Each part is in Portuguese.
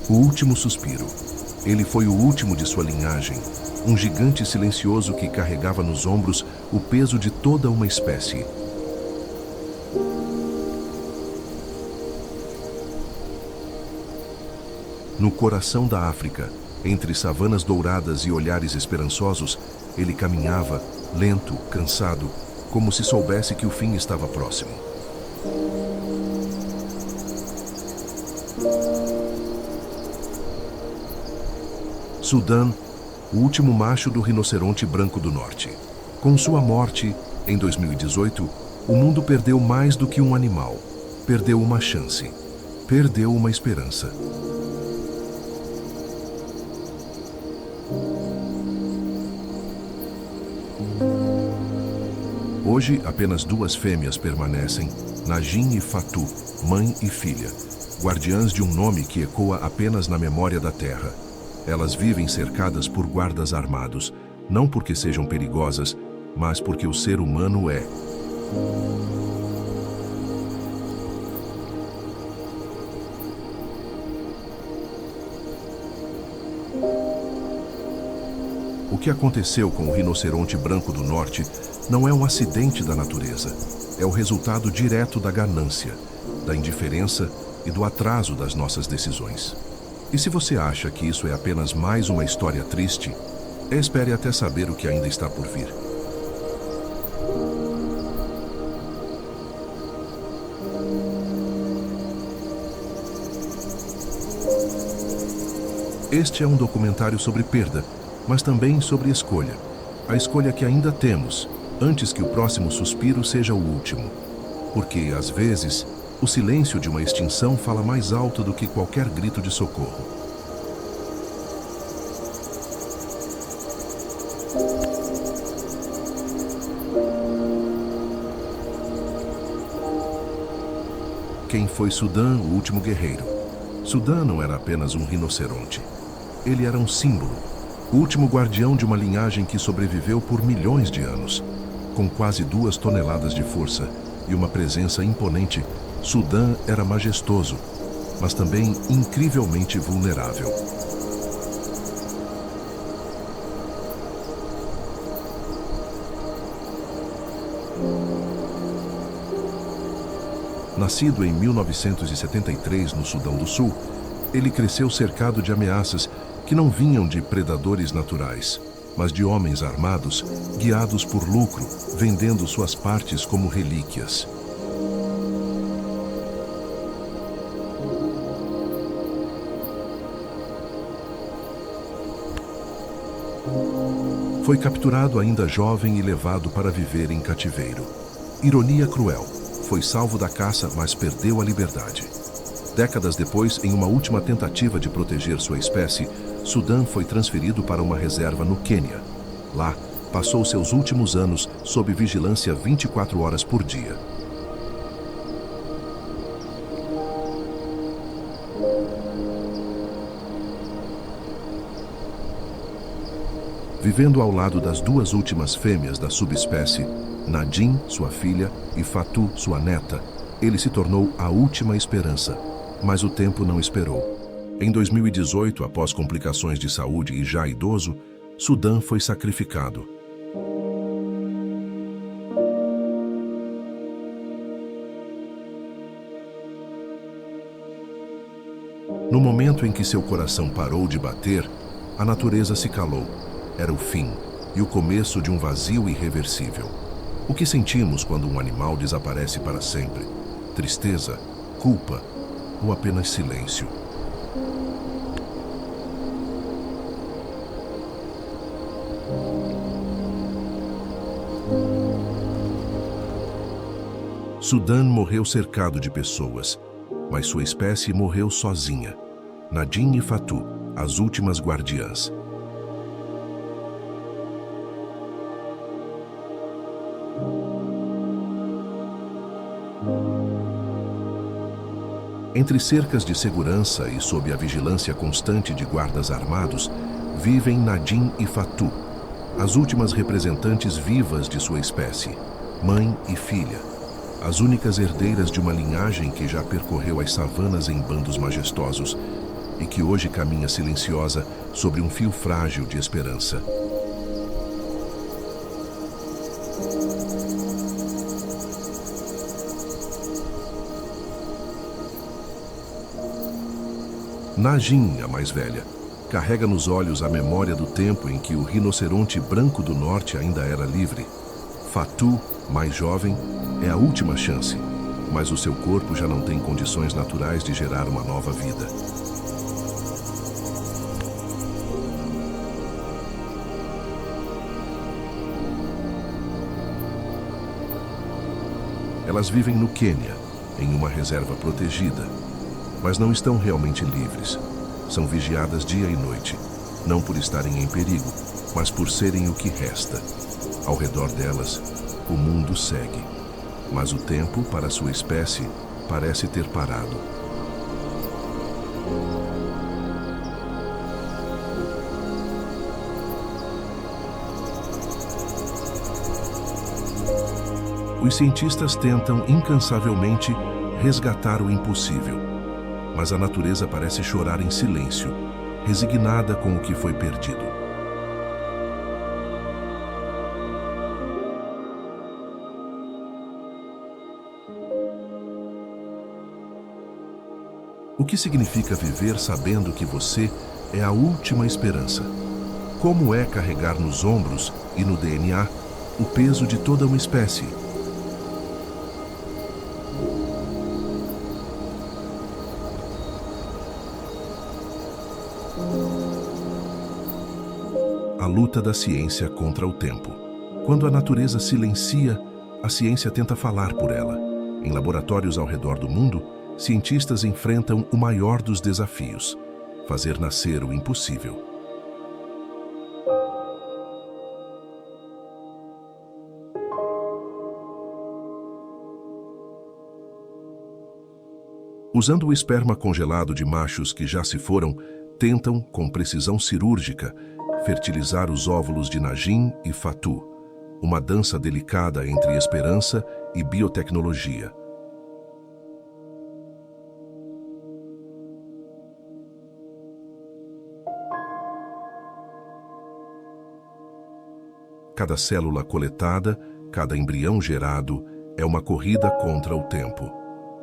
O último suspiro. Ele foi o último de sua linhagem, um gigante silencioso que carregava nos ombros o peso de toda uma espécie. No coração da África, entre savanas douradas e olhares esperançosos, ele caminhava, lento, cansado, como se soubesse que o fim estava próximo. Sudã, o último macho do rinoceronte branco do norte. Com sua morte, em 2018, o mundo perdeu mais do que um animal. Perdeu uma chance. Perdeu uma esperança. Hoje, apenas duas fêmeas permanecem, Najin e Fatu, mãe e filha, guardiãs de um nome que ecoa apenas na memória da terra. Elas vivem cercadas por guardas armados, não porque sejam perigosas, mas porque o ser humano é. O que aconteceu com o rinoceronte branco do norte não é um acidente da natureza. É o resultado direto da ganância, da indiferença e do atraso das nossas decisões. E se você acha que isso é apenas mais uma história triste, espere até saber o que ainda está por vir. Este é um documentário sobre perda, mas também sobre escolha. A escolha que ainda temos, antes que o próximo suspiro seja o último. Porque, às vezes, o silêncio de uma extinção fala mais alto do que qualquer grito de socorro. Quem foi Sudã, o último guerreiro? Sudã não era apenas um rinoceronte. Ele era um símbolo, o último guardião de uma linhagem que sobreviveu por milhões de anos. Com quase 2 toneladas de força e uma presença imponente, Sudã era majestoso, mas também incrivelmente vulnerável. Nascido em 1973 no Sudão do Sul, ele cresceu cercado de ameaças que não vinham de predadores naturais, mas de homens armados, guiados por lucro, vendendo suas partes como relíquias. Foi capturado ainda jovem e levado para viver em cativeiro. Ironia cruel. Foi salvo da caça, mas perdeu a liberdade. Décadas depois, em uma última tentativa de proteger sua espécie, Sudã foi transferido para uma reserva no Quênia. Lá, passou seus últimos anos sob vigilância 24 horas por dia. Vivendo ao lado das 2 últimas fêmeas da subespécie, Najin, sua filha, e Fatu, sua neta, ele se tornou a última esperança. Mas o tempo não esperou. Em 2018, após complicações de saúde e já idoso, Sudã foi sacrificado. No momento em que seu coração parou de bater, a natureza se calou. Era o fim e o começo de um vazio irreversível. O que sentimos quando um animal desaparece para sempre? Tristeza, culpa ou apenas silêncio? Sudã morreu cercado de pessoas, mas sua espécie morreu sozinha. Najin e Fatu, as últimas guardiãs. Entre cercas de segurança e sob a vigilância constante de guardas armados, vivem Najin e Fatu, as últimas representantes vivas de sua espécie, mãe e filha, as únicas herdeiras de uma linhagem que já percorreu as savanas em bandos majestosos, e que hoje caminha silenciosa sobre um fio frágil de esperança. Najin, a mais velha, carrega nos olhos a memória do tempo em que o rinoceronte branco do norte ainda era livre. Fatu, mais jovem, é a última chance, mas o seu corpo já não tem condições naturais de gerar uma nova vida. Elas vivem no Quênia, em uma reserva protegida, mas não estão realmente livres. São vigiadas dia e noite, não por estarem em perigo, mas por serem o que resta. Ao redor delas, o mundo segue, mas o tempo para sua espécie parece ter parado. Os cientistas tentam incansavelmente resgatar o impossível, mas a natureza parece chorar em silêncio, resignada com o que foi perdido. O que significa viver sabendo que você é a última esperança? Como é carregar nos ombros e no DNA o peso de toda uma espécie? A luta da ciência contra o tempo. Quando a natureza silencia, a ciência tenta falar por ela. Em laboratórios ao redor do mundo, cientistas enfrentam o maior dos desafios: fazer nascer o impossível. Usando o esperma congelado de machos que já se foram, tentam, com precisão cirúrgica, fertilizar os óvulos de Najin e Fatu, uma dança delicada entre esperança e biotecnologia. Cada célula coletada, cada embrião gerado, é uma corrida contra o tempo.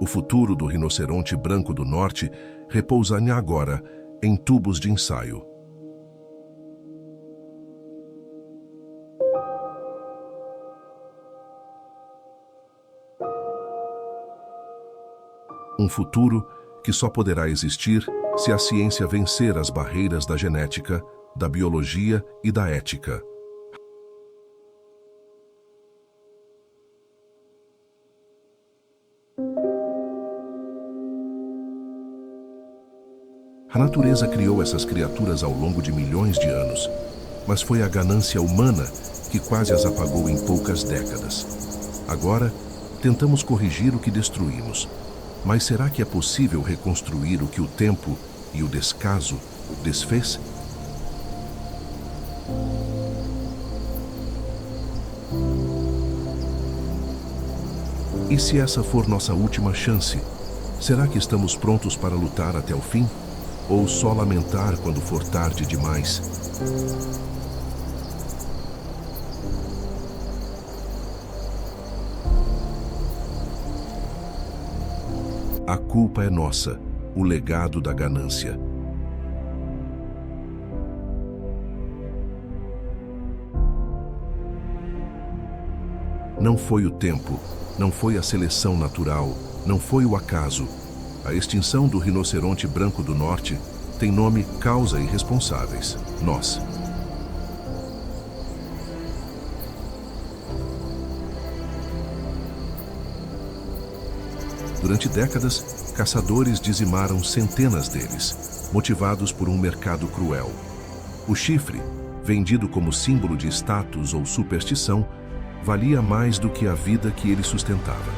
O futuro do rinoceronte branco do norte repousa agora em tubos de ensaio. Um futuro que só poderá existir se a ciência vencer as barreiras da genética, da biologia e da ética. A natureza criou essas criaturas ao longo de milhões de anos, mas foi a ganância humana que quase as apagou em poucas décadas. Agora, tentamos corrigir o que destruímos. Mas será que é possível reconstruir o que o tempo e o descaso desfez? E se essa for nossa última chance, será que estamos prontos para lutar até o fim? Ou só lamentar quando for tarde demais? A culpa é nossa, o legado da ganância. Não foi o tempo, não foi a seleção natural, não foi o acaso. A extinção do rinoceronte branco do norte tem nome causa e responsáveis: nós. Durante décadas, caçadores dizimaram centenas deles, motivados por um mercado cruel. O chifre, vendido como símbolo de status ou superstição, valia mais do que a vida que ele sustentava.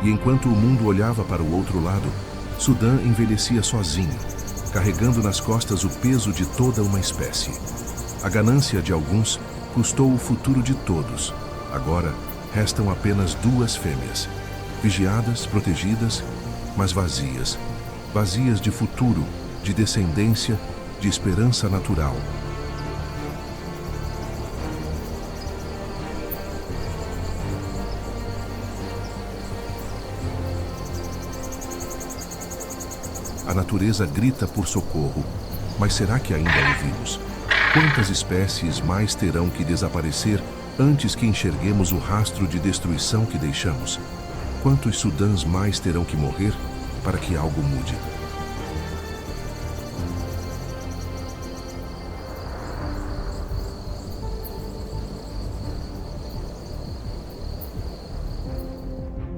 E enquanto o mundo olhava para o outro lado, Sudã envelhecia sozinho, carregando nas costas o peso de toda uma espécie. A ganância de alguns custou o futuro de todos, Agora, restam apenas 2 fêmeas, vigiadas, protegidas, mas vazias. Vazias de futuro, de descendência, de esperança natural. A natureza grita por socorro, mas será que ainda ouvimos? Quantas espécies mais terão que desaparecer antes que enxerguemos o rastro de destruição que deixamos? Quantos Sudãs mais terão que morrer para que algo mude?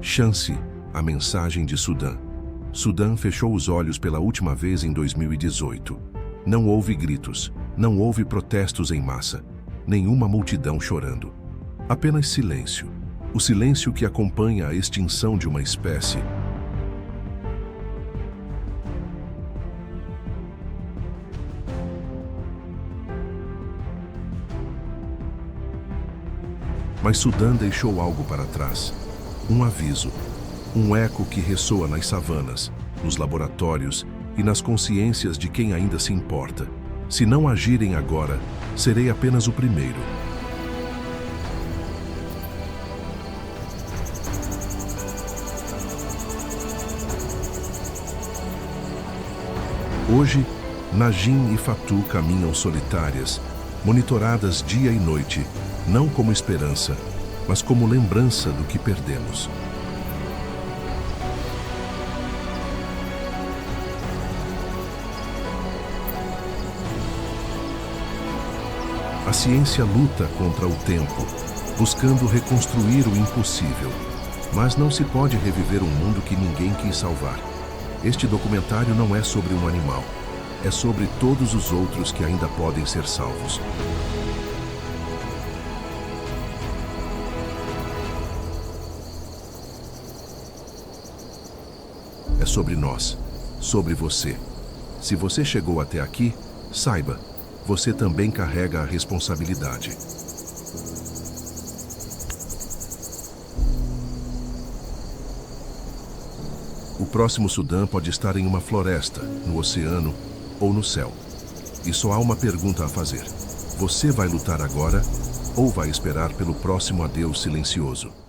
Chance, a mensagem de Sudã. Sudã fechou os olhos pela última vez em 2018. Não houve gritos, não houve protestos em massa, nenhuma multidão chorando. Apenas silêncio. O silêncio que acompanha a extinção de uma espécie. Mas Sudã deixou algo para trás. Um aviso. Um eco que ressoa nas savanas, nos laboratórios e nas consciências de quem ainda se importa. Se não agirem agora, serei apenas o primeiro. Hoje, Najin e Fatu caminham solitárias, monitoradas dia e noite, não como esperança, mas como lembrança do que perdemos. A ciência luta contra o tempo, buscando reconstruir o impossível. Mas não se pode reviver um mundo que ninguém quis salvar. Este documentário não é sobre um animal. É sobre todos os outros que ainda podem ser salvos. É sobre nós, sobre você. Se você chegou até aqui, saiba, você também carrega a responsabilidade. O próximo Sudã pode estar em uma floresta, no oceano ou no céu. E só há uma pergunta a fazer. Você vai lutar agora ou vai esperar pelo próximo adeus silencioso?